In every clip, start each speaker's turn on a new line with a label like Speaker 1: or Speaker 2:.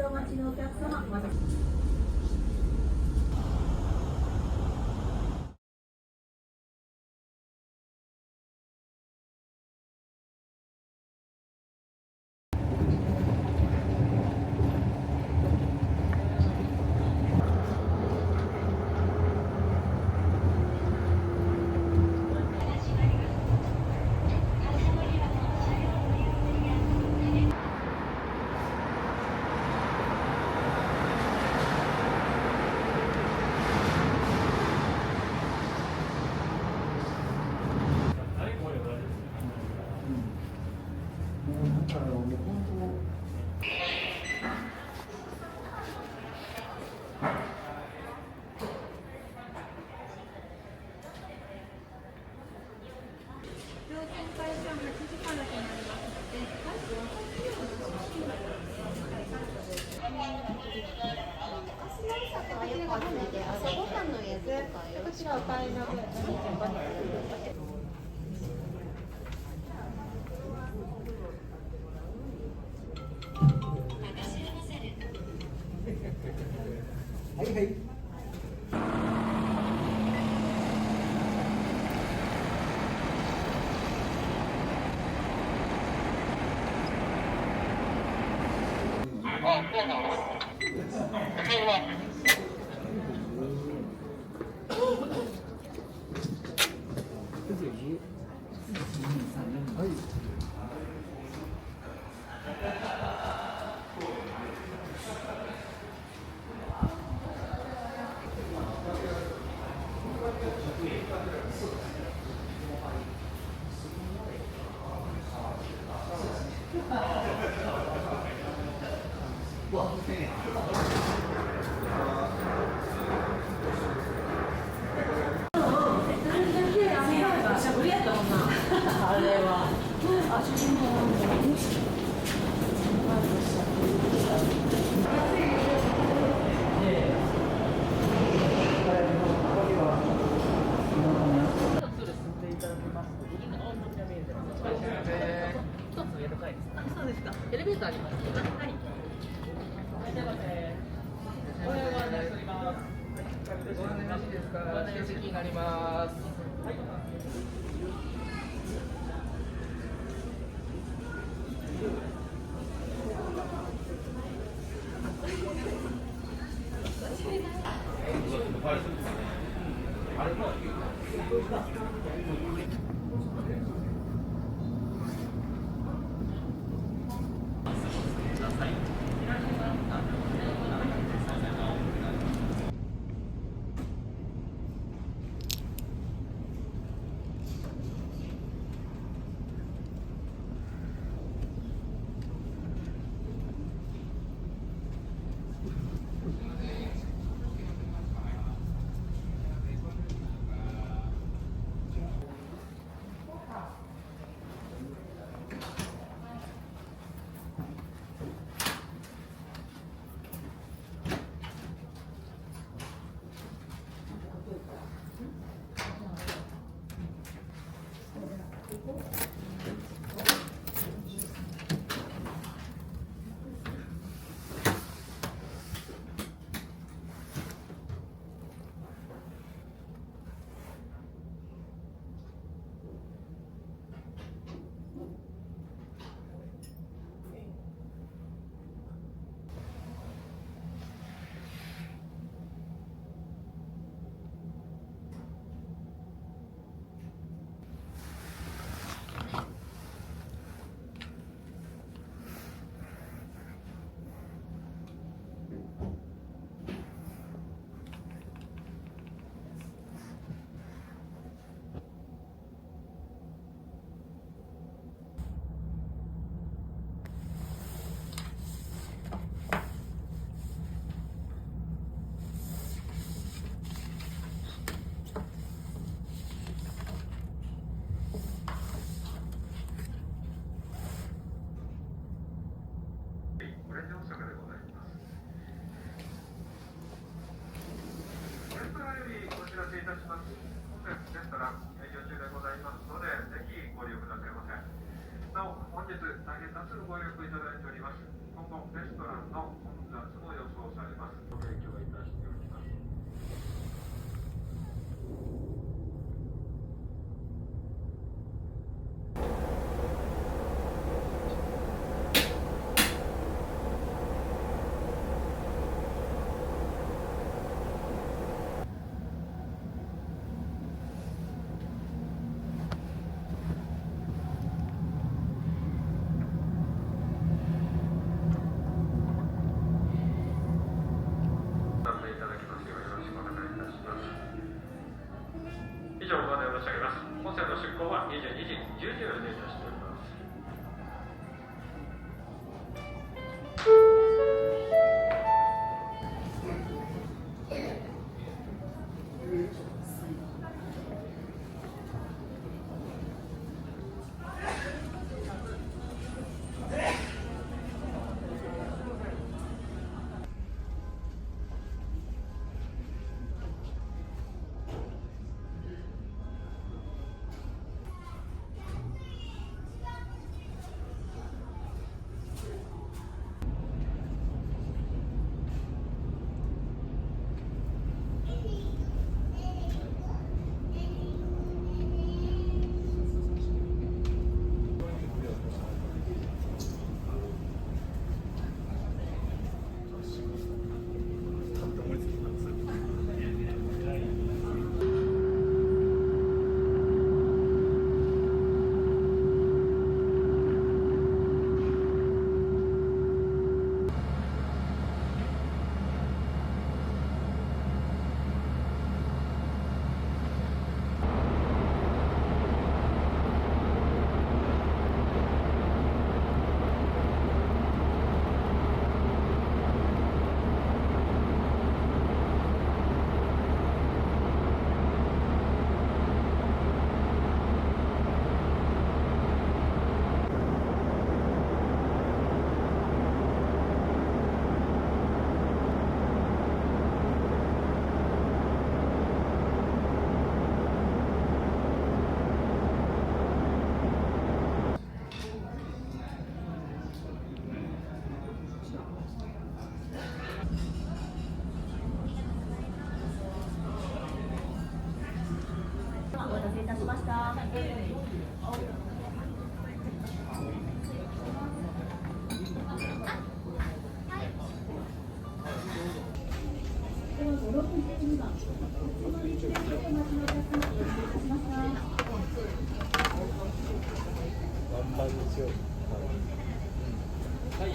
Speaker 1: でお待ちのお客様、まだ
Speaker 2: はいはい。
Speaker 3: そうですか。エレベーターあります。はい。おはようございます。ご案内よろしいですか。成績になります。はい。
Speaker 1: 行は22時、10時を予定いたしております。
Speaker 2: お待たせいたしました。
Speaker 4: 何番にしよう。はい。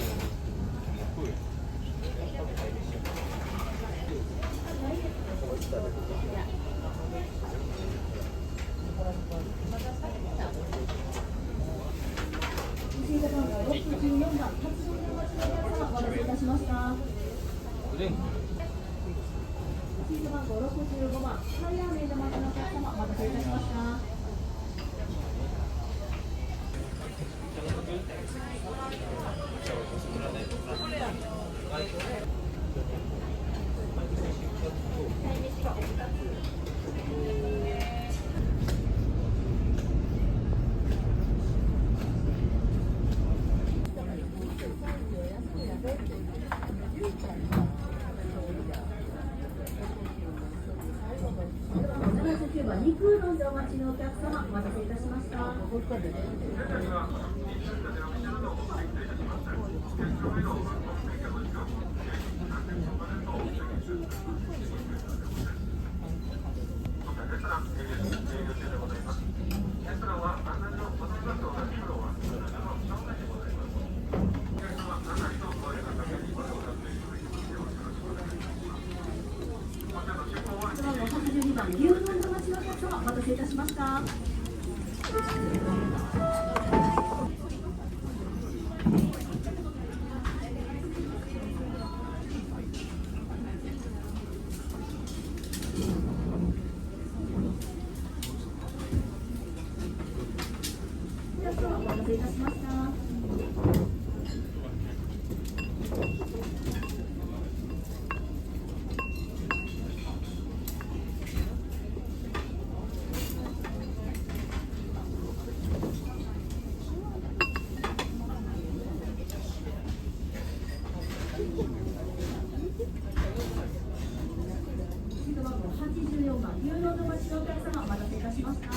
Speaker 2: 614番、発送でお待ちのお客様、お待たせいたしました。シート番号65番、ハイヤーメイド待ちのお客様、お待たせいたしました。79番、肉うどんでお待ちのお客様、お待たせいたしました。82番、牛丼でお待ちのお客様、お待たせいたしました。お待たせいたしました。84番、牛丼のお待ちのお客様、お待たせいたしました。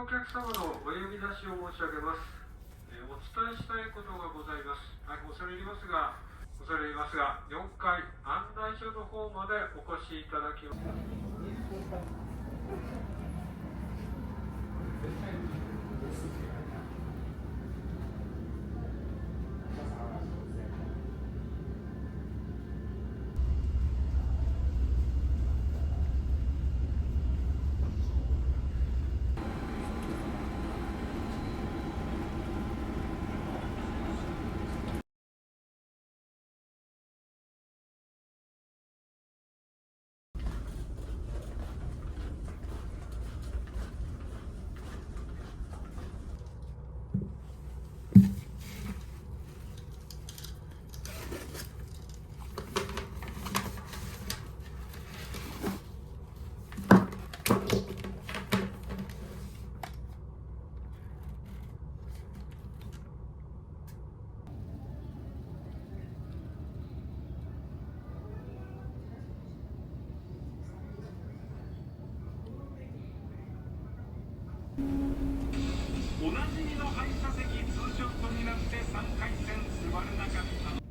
Speaker 1: お客様のお呼び出しを申し上げます。お伝えしたいことがございます。はい、恐れ入りますが、4階案内所の方までお越しいただきます。
Speaker 5: おなじみの反射席ツーショットになって3回戦座れなかった。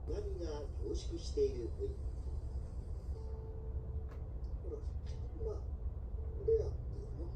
Speaker 6: 何が凝縮している。ほら、まあ、レアっていうの。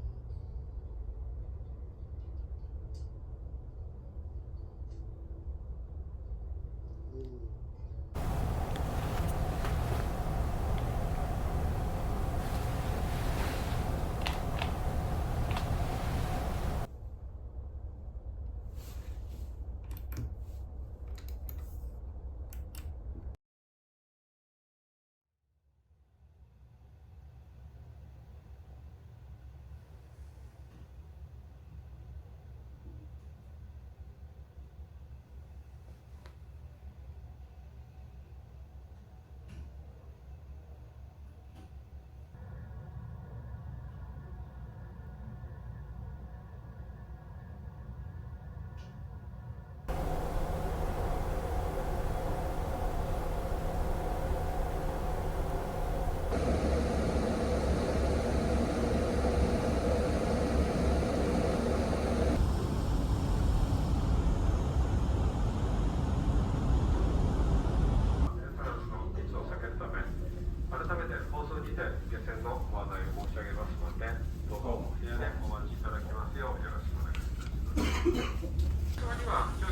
Speaker 1: には朝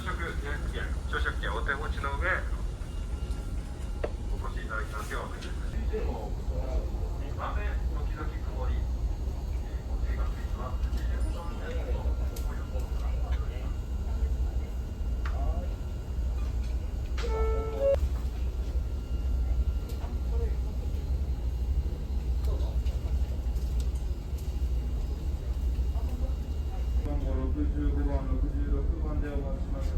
Speaker 1: 食券お手持ちの上お越しいただきますようお願いします。雨時々曇り、降水確率は80%とご予想ください。
Speaker 7: 番号65番、66番でお待ちします様。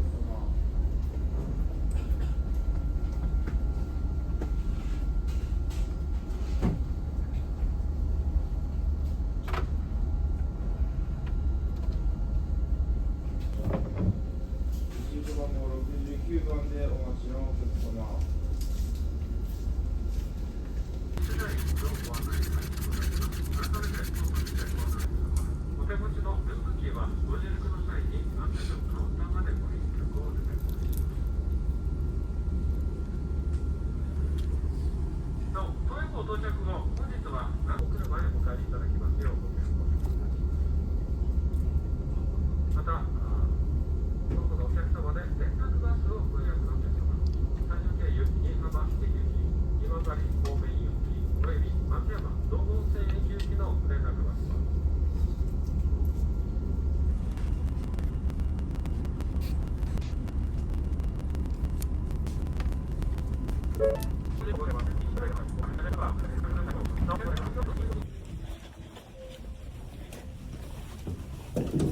Speaker 7: 65番号69番でお待ちのお客様。
Speaker 1: お手持ちのルームキーはご入力の際に案内のカウンターまでご入力をお願いします。なお、当駅到着後、本日は何個車へお帰りいただきますようご協力ください。また、どこのお客様でレンタルバスをご予約のお客様、山陽経由新居浜駅行き、今治方面行き、および松山道後温泉駅行きの連絡バスは
Speaker 7: 「